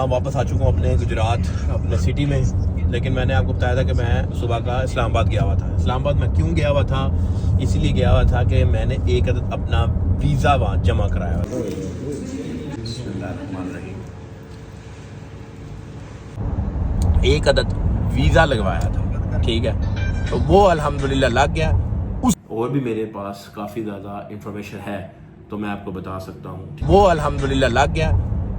वापस आ चुका हूँ अपने गुजरात अपने सिटी में। लेकिन मैंने आपको बताया था कि मैं सुबह का इस्लामाबाद गया हुआ था। इस्लामाबाद में क्यों गया हुआ था? इसीलिए गया हुआ था कि मैंने एक अदद अपना वीज़ा वहाँ जमा कराया हुआ था। एक अदद वीज़ा लगवाया था, ठीक है, तो वो अल्हम्दुलिल्लाह लग गया। और भी मेरे पास काफ़ी ज़्यादा इंफॉर्मेशन है तो मैं आपको बता सकता हूँ। वो अल्हम्दुलिल्लाह लग गया।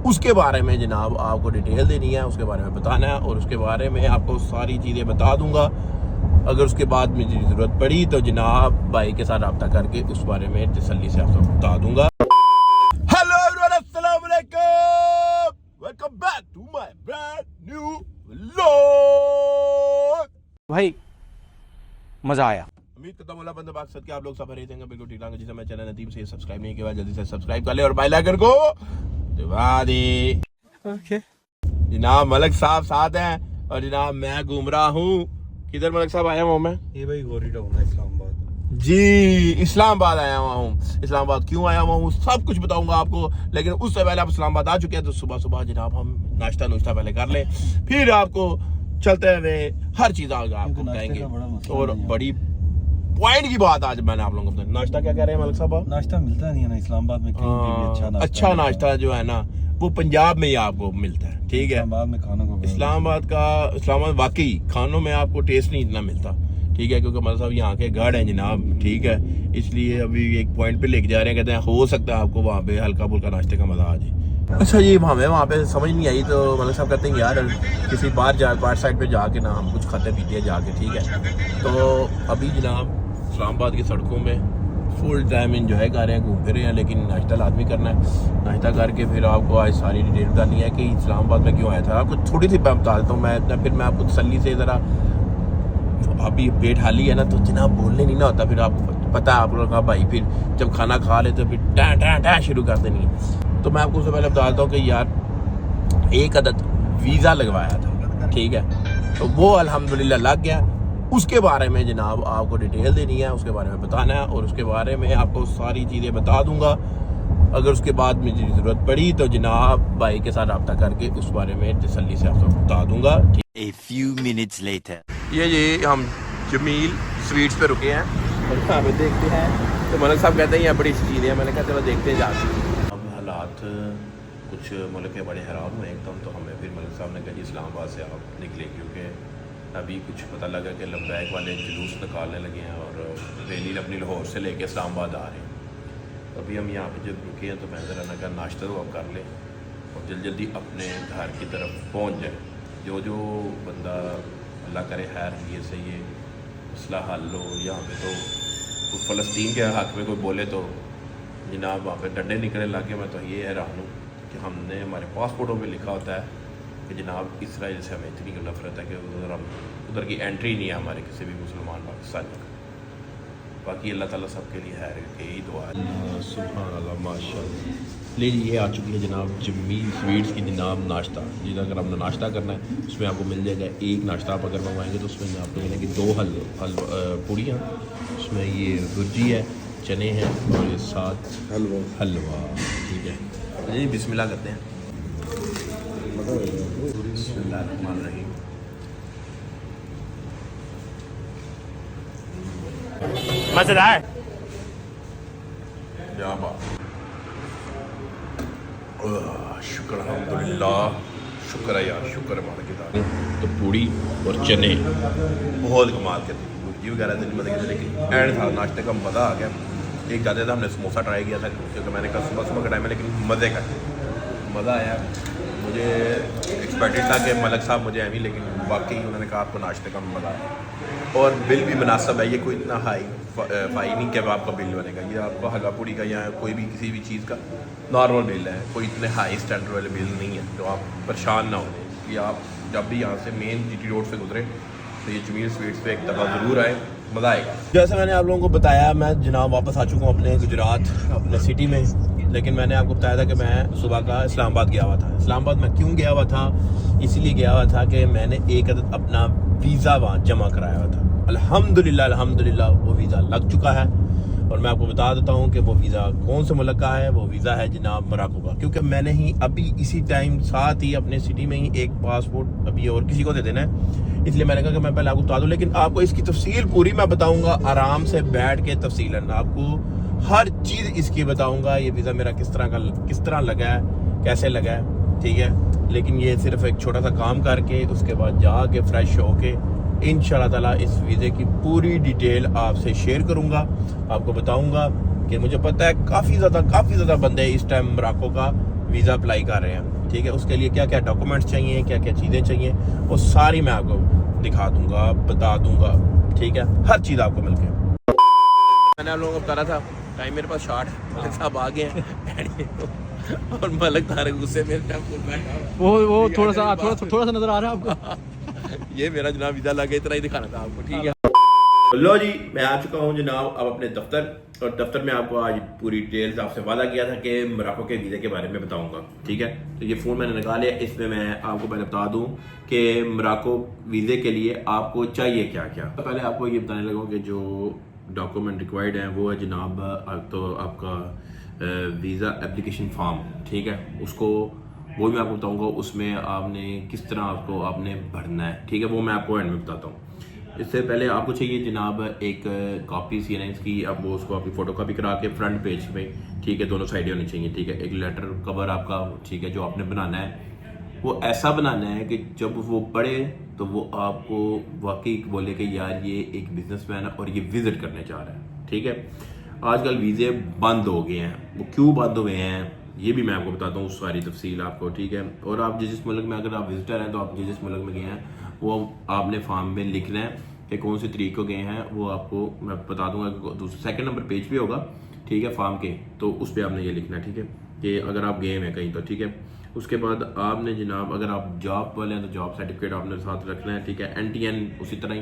उसके बारे में जनाब आपको डिटेल देनी है, उसके बारे में बताना है और उसके बारे में आपको सारी चीज़ें बता दूंगा। अगर उसके बाद मुझे ज़रूरत पड़ी तो जनाब भाई के साथ रब्ता करके उस बारे में तसल्ली से आपको बता दूंगा। हेलो एवरीवन, अस्सलाम वालेकुम, welcome back to my brand new vlog. भाई मजा आया। उम्मीद करता हूँ बंदा बात के आप लोग सब रहे बिल्कुल ठीक ठाक। जिसे मैं चैनल नदीम से सब्सक्राइब नहीं किया जल्दी से सब्सक्राइब कर ले और बेल आइकन को दबा दे। ओके जनाब मलक साहब साथ हैं और जनाब मैं घूम रहा हूँ। किधर मलक साहब आया हूँ मैं? ये भाई गोरी टाउन है इस्लामाबाद जी, इस्लामाबाद आया हुआ हूँ। इस्लामाबाद क्यों आया हुआ हूँ सब कुछ बताऊंगा आपको, लेकिन उससे पहले आप इस्लामाबाद आ चुके हैं तो सुबह सुबह जनाब हम नाश्ता नुश्ता पहले कर लें, फिर आपको चलते हुए हर चीज़ आपको बताएंगे। और बड़ी पॉइंट की बात आज मैंने आप लोगों को बताया। नाश्ता क्या कह रहे हैं मलिक साहब? नाश्ता मिलता नहीं है ना इस्लामाबाद में कहीं पे भी अच्छा नाश्ता जो है ना वो पंजाब में ही आपको मिलता है, ठीक है। इस्लामाबाद में खाना को इस्लामाबाद वाकई खानों में आपको टेस्ट नहीं इतना मिलता, ठीक है, क्योंकि मतलब साहब यहाँ के गढ़ हैं जनाब, ठीक है, इसलिए अभी एक पॉइंट पे लेके जा रहे हैं। कहते हैं हो सकता है आपको वहाँ पे हल्का फुल्का नाश्ते का मजा आ जाए। अच्छा जी, हमें वहाँ पे समझ नहीं आई तो मतलब साहब कहते हैं यार किसी बाहर साइड पे जाके ना हम कुछ खाते पीते जाके, ठीक है। तो अभी जनाब इस्लामाबाद की सड़कों में फुल टाइम इंजॉय कर रहे हैं, घूम फिर रहे हैं, लेकिन नाश्ता लाजमी करना है। नाश्ता करके फिर आपको आज सारी डिटेल बतानी है कि इस्लामाबाद में क्यों आया था। आपको थोड़ी सी मैं बता देता हूँ, फिर मैं आपको तसल्ली से ज़रा, अभी पेट खाली है ना तो जनाब बोलने नहीं ना होता, फिर आपको पता है आप लोग का भाई फिर जब खाना खा ले तो फिर टैं शुरू कर देनी है। तो मैं आपको उससे पहले बता देता हूँ कि यार एक अदद वीज़ा लगवाया था, ठीक है, तो वो अल्हम्दुलिल्लाह लग गया। उसके बारे में जनाब आपको डिटेल देनी है, उसके बारे में बताना है और उसके बारे में आपको सारी चीज़ें बता दूंगा। अगर उसके बाद मुझे ज़रूरत पड़ी तो जनाब भाई के साथ रब्ता करके उस बारे में तसल्ली से आपको बता दूंगा। A few minutes later. ये हम जमील स्वीट्स पे रुके हैं और यहाँ पे देखते हैं तो मलिक साहब कहते हैं ये बड़ी चीज़ है। मैंने कहा चलो देखते हैं जाके। अब हालात कुछ मुल्क के बड़े हैरान हुए एकदम, तो हमें फिर मलिक साहब ने कहा जी इस्लामाबाद से आप निकले, क्योंकि अभी कुछ पता लगा कि लब्बैक वाले जुलूस निकालने लगे हैं और रैली अपनी लाहौर से लेके इस्लामाबाद आ रहे हैं। तो अभी हम यहाँ पे जब रुके हैं तो मैं ज़रा ना नाश्ता तो आप कर लें और जल्दी अपने घर की तरफ पहुँच जाए। जो बंदा अल्लाह करे खैर ये से ये मसला हल हो, यहाँ पे तो फ़लस्तीन के हक़ में कोई बोले तो जनाब वहाँ पे डंडे निकलने लगे। मैं तो ये हैरान हूँ कि हमने हमारे पासपोर्टों में लिखा होता है कि जनाब इसराइल से हमें इतनी नफरत है कि उधर की एंट्री नहीं है हमारे किसी भी मुसलमान पाकिस्तानी का। बाकी अल्लाह ताला सबके लिए है कि यही दुआ है। सुभान अल्लाह माशाअल्लाह। लीजिए ये आ चुकी है जनाब जमील स्वीट्स की जनाब नाश्ता। जी अगर आपने नाश्ता करना है उसमें आपको मिल जाएगा एक नाश्ता। आप अगर मंगवाएंगे तो उसमें आपको मिलेगी 2 पूड़ियाँ, उसमें ये भुर्जी है, चने हैं और ये साथ हलवा, ठीक है जी। बिस्मिल्लाह करते हैं। बिस्मिल्लाहिर्रहमानिर्रहीम। मजेदार। क्या बात, शुक्र अल्हम्दुलिल्लाह, शुक्र है यार, शुक्र है मालिक की। तो पूड़ी और चने बहुत कमाल के थे, भुर्जी वगैरह नहीं मतलब, लेकिन एंड था नाश्ते का मज़ा आ गया। एक जाते था हमने समोसा ट्राई किया था क्योंकि मैंने कहा सुबह का टाइम है, लेकिन मज़े का मज़ा आया। मुझे एक्सपेक्टेड था कि मलिक साहब मुझे एवं, लेकिन वाकई उन्होंने कहा आपको नाश्ते का मज़ा आया और बिल भी मुनासिब है। ये कोई इतना हाई फाई नहीं कि आपका बिल बनेगा, ये आपका हलवा पूड़ी का या कोई भी किसी भी चीज़ का नॉर्मल बिल है, कोई इतने हाई स्टैंडर्ड वाले बिल नहीं है, तो आप परेशान ना हो। कि आप जब भी यहाँ से मेन GT रोड से गुजरे तो ये जमील स्वीट्स पे एक दफ़ा ज़रूर आए, मज़ा आएगा। जैसे मैंने आप लोगों को बताया मैं जनाब वापस आ चुका हूँ अपने गुजरात अपने सिटी में। लेकिन मैंने आपको बताया था कि मैं सुबह का इस्लामाबाद गया हुआ था। इस्लामाबाद में क्यों गया हुआ था? इसीलिए गया हुआ था कि मैंने एक अदद अपना वीज़ा वहाँ जमा कराया हुआ था। अल्हम्दुलिल्लाह वो वीज़ा लग चुका है और मैं आपको बता देता हूँ कि वो वीज़ा कौन से मुल्क का है। वो वीज़ा है जनाब मोरक्को का, क्योंकि मैंने ही अभी इसी टाइम साथ ही अपने सिटी में ही एक पासपोर्ट अभी और किसी को दे देना है, इसलिए मैंने कहा कि मैं पहले आपको बता दूँ। लेकिन आपको इसकी तफसील पूरी मैं बताऊँगा आराम से बैठ के, तफसीलन आपको हर चीज़ इसकी बताऊँगा। ये वीज़ा मेरा किस तरह लगा है, कैसे लगा है, ठीक है। लेकिन ये सिर्फ एक छोटा सा काम करके उसके बाद जाके फ्रेश होके इंशाल्लाह ताला इस वीज़े की पूरी डिटेल आपसे शेयर करूंगा, आपको बताऊंगा कि मुझे पता है काफ़ी ज़्यादा बंदे इस टाइम मोरक्को का वीज़ा अप्लाई कर रहे हैं, ठीक है। उसके लिए क्या क्या डॉक्यूमेंट्स चाहिए, क्या क्या चीज़ें चाहिए, वो सारी मैं आपको दिखा दूंगा, बता दूंगा, ठीक है। हर चीज़ आपको मिल के मैंने आप लोगों को बता रहा था टाइम मेरे पास शॉर्ट मलिक साहब आ गए हैं और मलिक तारे गुस्से में वो थोड़ा सा नजर आ रहा है आपको। ये मेरा जनाब वीज़ा लगे, इतना ही दिखाना था आपको, ठीक है। लो जी, मैं आ चुका हूँ जनाब अब अपने दफ्तर, और दफ्तर में आपको आज पूरी डिटेल्स आपसे वादा किया था कि मोरक्को के वीज़े के बारे में बताऊंगा, ठीक है। तो ये फ़ोन मैंने निकाल लिया, इसमें मैं आपको पहले बता दूं कि मोरक्को वीज़े के लिए आपको चाहिए क्या क्या। तो पहले आपको ये बताने लगा कि जो डॉक्यूमेंट रिक्वायर्ड हैं वो है जनाब तो आपका वीज़ा एप्लीकेशन फॉर्म, ठीक है। उसको वो मैं आपको बताऊंगा, उसमें आपने किस तरह आपने भरना है, ठीक है। वो मैं आपको एंड में बताता हूँ। इससे पहले आपको चाहिए जनाब एक कॉपी CNS की, अब वो उसको आपकी फ़ोटो कॉपी करा के फ्रंट पेज पे, ठीक है, दोनों साइडें होनी चाहिए, ठीक है। एक लेटर कवर आपका, ठीक है, जो आपने बनाना है वो ऐसा बनाना है कि जब वो पढ़े तो वो आपको वाकई बोले कि यार ये एक बिजनेसमैन है और ये विजिट करने जा रहा है, ठीक है। आजकल वीज़े बंद हो गए हैं, वो क्यों बंद हुए हैं ये भी मैं आपको बताता हूँ, सारी तफसील आपको, ठीक है। और आप जिस मुल्क में अगर आप विजिटर हैं तो आप जिस मुल्क में गए हैं वो आपने फॉर्म में लिखना है कि कौन से तरीक को गए हैं, वो आपको मैं बता दूंगा। दूसरे सेकंड नंबर पेज भी होगा, ठीक है, फॉर्म के, तो उस पर आपने ये लिखना है, ठीक है, कि अगर आप गए हैं कहीं तो, ठीक है। उसके बाद आपने जनाब अगर आप जॉब वाले हैं तो जॉब सर्टिफिकेट आपने साथ रखना है, ठीक है। NTN उसी तरह ही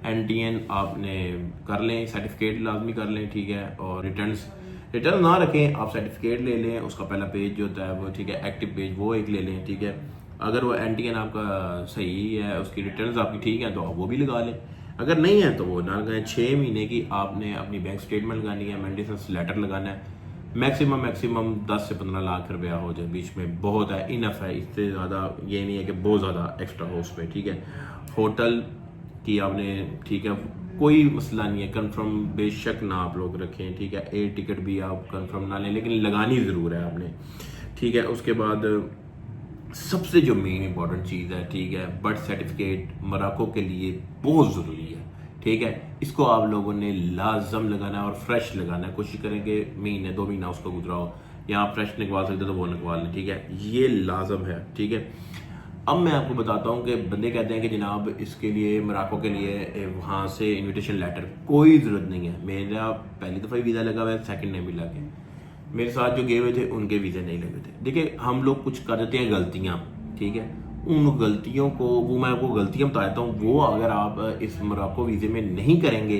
NTN आपने कर लें, सर्टिफिकेट लाजमी कर लें, ठीक है। और रिटर्न ना रखें, आप सर्टिफिकेट ले लें, उसका पहला पेज जो होता है वो, ठीक है, एक्टिव पेज वो एक ले लें, ठीक है। अगर वो NTN आपका सही है, उसकी रिटर्न आपकी ठीक है तो आप वो भी लगा लें, अगर नहीं है तो वो ना लगाएं। 6 महीने की आपने अपनी बैंक स्टेटमेंट लगानी है, मेंटेनेंस लेटर लगाना है, मैक्सिमम 10 से 15 लाख रुपया हो जाए, बीच में बहुत है, इनफ है, इससे ज़्यादा ये नहीं है कि बहुत ज़्यादा एक्स्ट्रा हो उसमें, ठीक है। होटल की आपने, ठीक है, कोई मसला नहीं है, कंफर्म बेशक ना आप लोग रखें, ठीक है। एयर टिकट भी आप कंफर्म ना लें, लेकिन लगानी ज़रूर है आपने, ठीक है। उसके बाद सबसे जो मेन इंपॉर्टेंट चीज़ है, ठीक है, बर्थ सर्टिफिकेट मोरक्को के लिए बहुत ज़रूरी है, ठीक है। इसको आप लोगों ने लाजम लगाना है और फ्रेश लगाना है, कोशिश करें कि महीने 2 महीना उसको गुजरा हो, या आप फ्रेश निकलवा सकते तो वो निकलवा लें, ठीक है, ये लाजम है, ठीक है। अब मैं आपको बताता हूँ कि बंदे कहते हैं कि जनाब इसके लिए मोरक्को के लिए वहाँ से इनविटेशन लेटर कोई ज़रूरत नहीं है। मेरा पहली दफ़ा वीज़ा लगा हुआ है, सेकंड ने भी लगे, मेरे साथ जो गए हुए थे उनके वीज़े नहीं लगे थे। देखिए हम लोग कुछ कर देते हैं गलतियाँ, ठीक है, उन गलतियों को, वो मैं आपको गलतियाँ बता देता हूँ, वो अगर आप इस मोरक्को वीज़े में नहीं करेंगे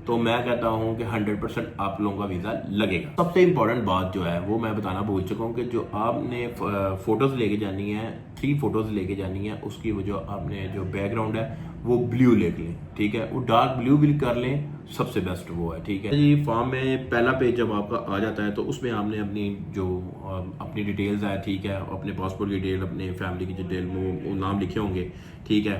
तो मैं कहता हूँ कि 100% आप लोगों का वीज़ा लगेगा। सबसे इंपॉर्टेंट बात जो है वो मैं बताना भूल चुका हूँ कि जो आपने फ़ोटोज़ लेके जानी है, 3 फोटोज़ लेके जानी है, उसकी वो जो आपने जो बैकग्राउंड है वो ब्लू ले लें, ठीक है, वो डार्क ब्लू भी कर लें, सबसे बेस्ट वो है, ठीक है जी। फॉर्म में पहला पेज जब आपका आ जाता है तो उसमें आपने अपनी डिटेल्स है, ठीक है, अपने पासपोर्ट की डिटेल, अपने फैमिली की डिटेल, वो नाम लिखे होंगे, ठीक है,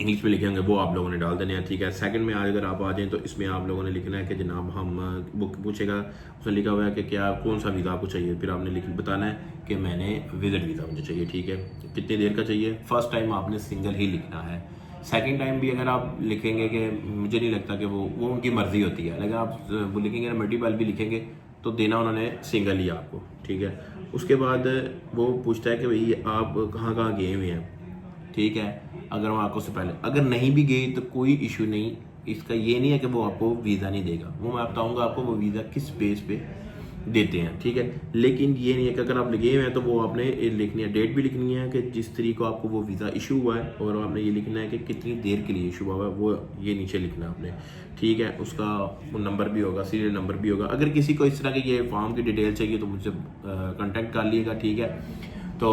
इंग्लिश में लिखे होंगे, वो आप लोगों ने डाल देने हैं, ठीक है। सेकंड में आज अगर आप आ जाएं तो इसमें आप लोगों ने लिखना है कि जनाब हम वो पूछेगा, उसमें लिखा हुआ है कि क्या कौन सा वीज़ा आपको चाहिए, फिर आपने बताना है कि मैंने विजिट वीज़ा मुझे चाहिए, ठीक है, कितनी देर का चाहिए। फर्स्ट टाइम आपने सिंगल ही लिखना है, सेकंड टाइम भी अगर आप लिखेंगे कि मुझे नहीं लगता कि वो उनकी मर्ज़ी होती है, अगर आप वो लिखेंगे ना मल्टीपल भी लिखेंगे तो देना उन्होंने सिंगल ही आपको, ठीक है। उसके बाद वो पूछता है कि भाई आप कहाँ गए हुए हैं, ठीक है, अगर वो आपको से पहले अगर नहीं भी गई तो कोई इशू नहीं, इसका ये नहीं है कि वो आपको वीज़ा नहीं देगा, वो मैं बताऊंगा आपको वो वीज़ा किस बेस पे देते हैं, ठीक है। लेकिन ये नहीं है कि अगर आप लगे हुए हैं तो वो आपने लिखनी है, डेट भी लिखनी है कि जिस तरीके को आपको वो वीज़ा इशू हुआ है, और आपने ये लिखना है कि कितनी देर के लिए इशू हुआ है, वो ये नीचे लिखना है आपने, ठीक है। उसका वो नंबर भी होगा, सीरियल नंबर भी होगा। अगर किसी को इस तरह की ये फॉर्म की डिटेल चाहिए तो मुझसे कॉन्टेक्ट कर लीजिएगा, ठीक है। तो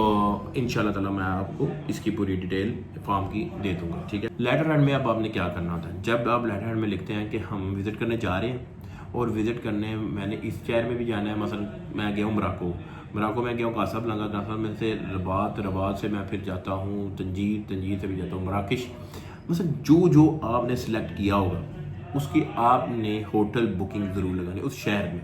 इंशाल्लाह ताला मैं आपको इसकी पूरी डिटेल फॉर्म की दे दूंगा, ठीक है। लेटर हेड में अब आपने क्या करना होता है, जब आप लेटर हेड में लिखते हैं कि हम विजिट करने जा रहे हैं, और विज़िट करने मैंने इस शहर में भी जाना है। मसलन मैं गया हूँ मोरक्को में गया हूँ, कासाब्लांका में से रबात से मैं फिर जाता हूँ तंजीर से भी जाता हूँ मराकश। मतलब जो आपने सेलेक्ट किया होगा उसकी आपने होटल बुकिंग ज़रूर लगानी है। उस शहर में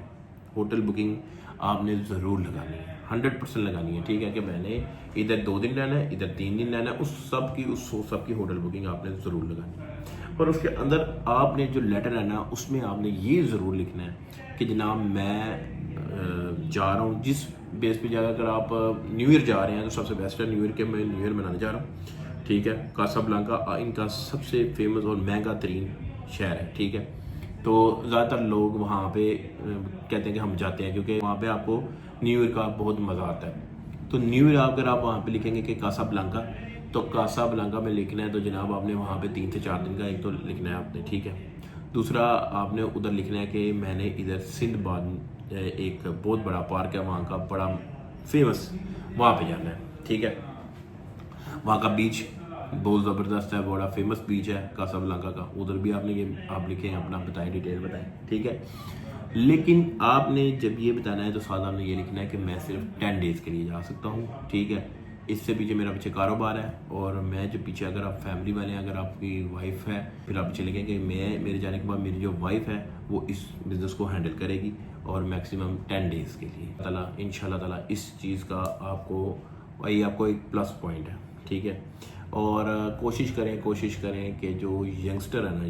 होटल बुकिंग आपने ज़रूर लगानी है, 100% लगानी है, ठीक है। कि मैंने इधर 2 दिन रहना है, इधर 3 दिन रहना है, उस सब की होटल बुकिंग आपने ज़रूर लगानी है। और उसके अंदर आपने जो लेटर है ना, उसमें आपने ये ज़रूर लिखना है कि जनाब मैं जा रहा हूँ जिस बेस पे जाकर अगर आप न्यू ईयर जा रहे हैं तो सबसे बेस्ट है न्यू ईयर के, मैं न्यू ईयर मनाने जा रहा हूँ, ठीक है। कासाब्लांका इनका सबसे फेमस और महंगा तरीन शहर है, ठीक है। तो ज़्यादातर लोग वहाँ पे कहते हैं कि हम जाते हैं क्योंकि वहाँ पे आपको न्यू ईयर का बहुत मज़ा आता है। तो न्यू ईयर अगर आप वहाँ पे लिखेंगे कि कासाब्लांका, तो कासाब्लांका में लिखना है तो जनाब आपने वहाँ पे 3 से 4 दिन का एक तो लिखना है आपने, ठीक है। दूसरा आपने उधर लिखना है कि मैंने इधर सिंधबाद एक बहुत बड़ा पार्क है वहाँ का, बड़ा फेमस, वहाँ पे जाना है, ठीक है। वहाँ का बीच बहुत ज़बरदस्त है, बड़ा फेमस बीच है कासाब्लांका का, उधर भी आपने ये आप लिखें, अपना बताएं, डिटेल बताएं, ठीक है। लेकिन आपने जब ये बताना है तो साथ आपने ये लिखना है कि मैं सिर्फ 10 डेज़ के लिए जा सकता हूँ, ठीक है। इससे पीछे मेरा पीछे कारोबार है और मैं जो पीछे, अगर आप फैमिली वाले हैं, अगर आपकी वाइफ है, फिर आप पीछे लिखें कि मेरे जाने के बाद मेरी जो वाइफ है वो इस बिज़नेस को हैंडल करेगी और मैक्सिमम 10 डेज़ के लिए ताला इंशाल्लाह ताला इस चीज़ का आपको वही आपको एक प्लस पॉइंट है, ठीक है। और कोशिश करें कि जो यंगस्टर है ना,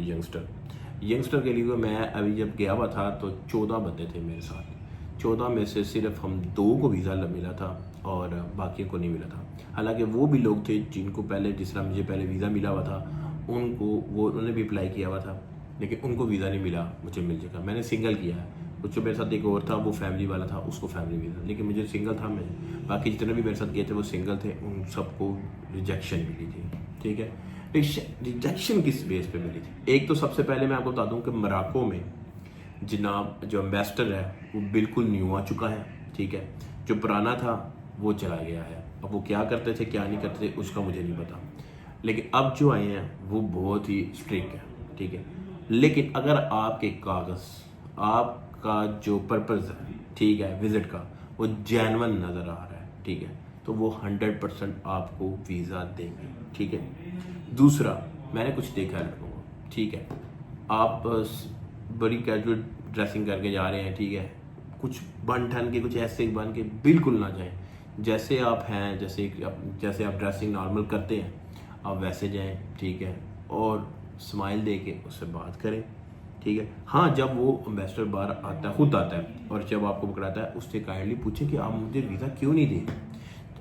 यंगस्टर के लिए मैं अभी जब गया हुआ था तो 14 बंदे थे मेरे साथ। 14 में से सिर्फ हम 2 को वीज़ा मिला था और बाकी को नहीं मिला था। हालांकि वो भी लोग थे जिनको पहले, जिस तरह मुझे पहले वीज़ा मिला हुआ था, उन्होंने भी अप्लाई किया हुआ था लेकिन उनको वीज़ा नहीं मिला, मुझे मिल जाएगा। मैंने सिंगल किया है, कुछ जो मेरे साथ एक और था वो फैमिली वाला था, उसको फैमिली वीज़ा, लेकिन मुझे सिंगल था। मैं बाकी जितने भी मेरे साथ गए थे वो सिंगल थे, उन सबको रिजेक्शन मिली थी, ठीक है। रिजेक्शन किस बेस पे मिली थी? एक तो सबसे पहले मैं आपको बता दूं कि मोरक्को में जनाब जो एम्बेसडर है वो बिल्कुल न्यू आ चुका है, ठीक है। जो पुराना था वो चला गया है, अब वो क्या करते थे क्या नहीं करते थे उसका मुझे नहीं पता, लेकिन अब जो आए हैं वो बहुत ही स्ट्रिक्ट है, ठीक है। लेकिन अगर आपके कागज़, आपका जो पर्पज़ है, ठीक है, विज़िट का, वो जेन्युइन नज़र आ रहा है, ठीक है, तो वो 100% आपको वीज़ा देंगे, ठीक है। दूसरा, मैंने कुछ देखा है लड़कों को, ठीक है, आप बड़ी कैजुअल ड्रेसिंग करके जा रहे हैं, ठीक है, कुछ बन ठन के, कुछ ऐसे बन के बिल्कुल ना जाएं। जैसे आप हैं, जैसे आप ड्रेसिंग नॉर्मल करते हैं आप वैसे जाएं, ठीक है, और स्माइल दे के उससे बात करें, ठीक है। हाँ, जब वो एम्बेसडर बाहर आता है, खुद आता है और जब आपको पकड़ाता है उससे काइंडली पूछें कि आप मुझे वीज़ा क्यों नहीं दे।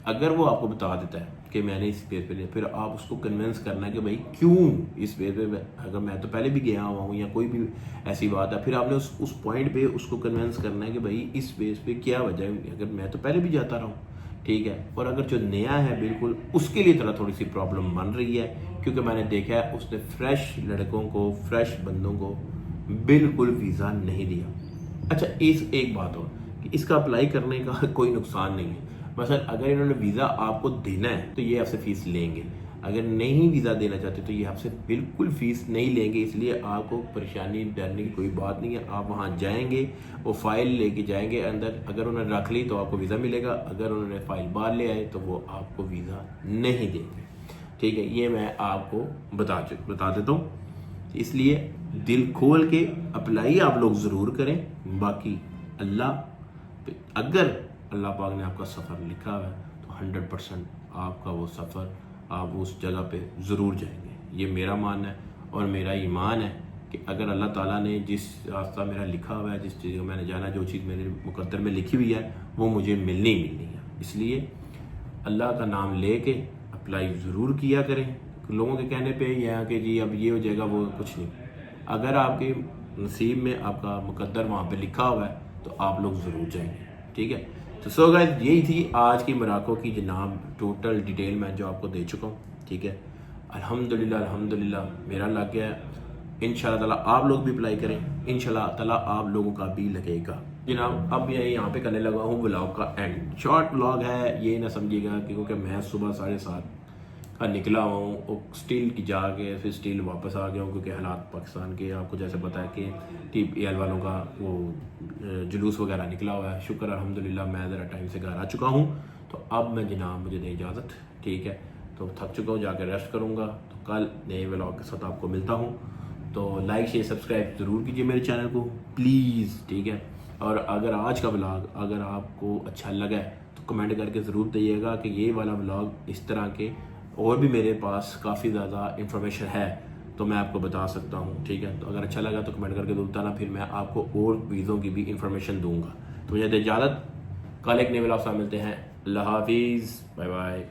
अगर वो आपको बता देता है कि मैंने इस बेस पे लिया, फिर आप उसको कन्विंस करना है कि भाई क्यों इस बेस पे, अगर मैं तो पहले भी गया हुआ हूँ या कोई भी ऐसी बात है, फिर आपने उस पॉइंट पे उसको कन्विंस करना है कि भाई इस बेस पे क्या वजह है, अगर मैं तो पहले भी जाता रहा हूँ, ठीक है। और अगर जो नया है बिल्कुल, उसके लिए थोड़ी सी प्रॉब्लम बन रही है, क्योंकि मैंने देखा है उसने फ्रेश लड़कों को, फ्रेश बंदों को बिल्कुल वीज़ा नहीं दिया। अच्छा, एक बात और कि इसका अप्लाई करने का कोई नुकसान नहीं है। मसलन अगर इन्होंने वीज़ा आपको देना है तो ये आपसे फ़ीस लेंगे, अगर नहीं वीज़ा देना चाहते तो ये आपसे बिल्कुल फ़ीस नहीं लेंगे। इसलिए आपको परेशानी डरने की कोई बात नहीं है। आप वहाँ जाएंगे, वो फ़ाइल लेके जाएंगे अंदर, अगर उन्होंने रख ली तो आपको वीज़ा मिलेगा, अगर उन्होंने फ़ाइल बाहर ले आए तो वो आपको वीज़ा नहीं देंगे, ठीक है। ये मैं आपको बता देता हूँ, इसलिए दिल खोल के अप्लाई आप लोग ज़रूर करें। बाकी अगर अल्लाह पाक ने आपका सफ़र लिखा है तो 100% आपका वो सफ़र, आप उस जगह पे ज़रूर जाएंगे। ये मेरा मानना है और मेरा ईमान है कि अगर अल्लाह ताला ने जिस रास्ता मेरा लिखा हुआ है, जिस चीज़ को मैंने जाना, जो चीज़ मेरे मुकद्दर में लिखी हुई है वो मुझे मिलनी है। इसलिए अल्लाह का नाम ले के अप्लाई ज़रूर किया करें। लोगों के कहने पे यह कि जी अब ये हो जाएगा, वो कुछ नहीं। अगर आपके नसीब में आपका मुकद्दर वहाँ पे लिखा हुआ है तो आप लोग ज़रूर जाएंगे, ठीक है। तो सो गाइस, यही थी आज की मोरक्को की जनाब टोटल डिटेल मैं जो आपको दे चुका हूँ, ठीक है। अल्हम्दुलिल्लाह मेरा लग गया है। इंशाल्लाह ताला आप लोग भी अप्लाई करें, इंशाल्लाह ताला आप लोगों का भी लगेगा जनाब। अब मैं यहाँ पे करने लगा हूँ व्लॉग का एंड। शॉर्ट व्लॉग है, ये ना समझिएगा क्योंकि मैं सुबह 7:30 निकला हूँ वो स्टील की जाके फिर स्टील वापस आ गया हूँ क्योंकि हालात पाकिस्तान के आपको जैसे पता है कि TPL वालों का वो जुलूस वगैरह निकला हुआ है। शुक्र अल्हम्दुलिल्लाह मैं ज़रा टाइम से घर आ चुका हूँ। तो अब मैं जनाब मुझे दें इजाज़त, ठीक है। तो थक चुका हूँ, जाकर रेस्ट करूँगा। तो कल नए व्लॉग के साथ आपको मिलता हूँ। तो लाइक शेयर सब्सक्राइब ज़रूर कीजिए मेरे चैनल को प्लीज़, ठीक है। और अगर आज का व्लॉग अगर आपको अच्छा लगा है तो कमेंट करके ज़रूर दीजिएगा कि ये वाला व्लॉग इस तरह के और भी मेरे पास काफ़ी ज़्यादा इन्फॉर्मेशन है तो मैं आपको बता सकता हूँ, ठीक है। तो अगर अच्छा लगा तो कमेंट करके बताना, फिर मैं आपको और वीज़ों की भी इंफॉर्मेशन दूंगा। तो मुझे इजाज़त, कल एक नए व्लॉग से मिलते हैं। अल्लाह हाफिज़, बाय बाय।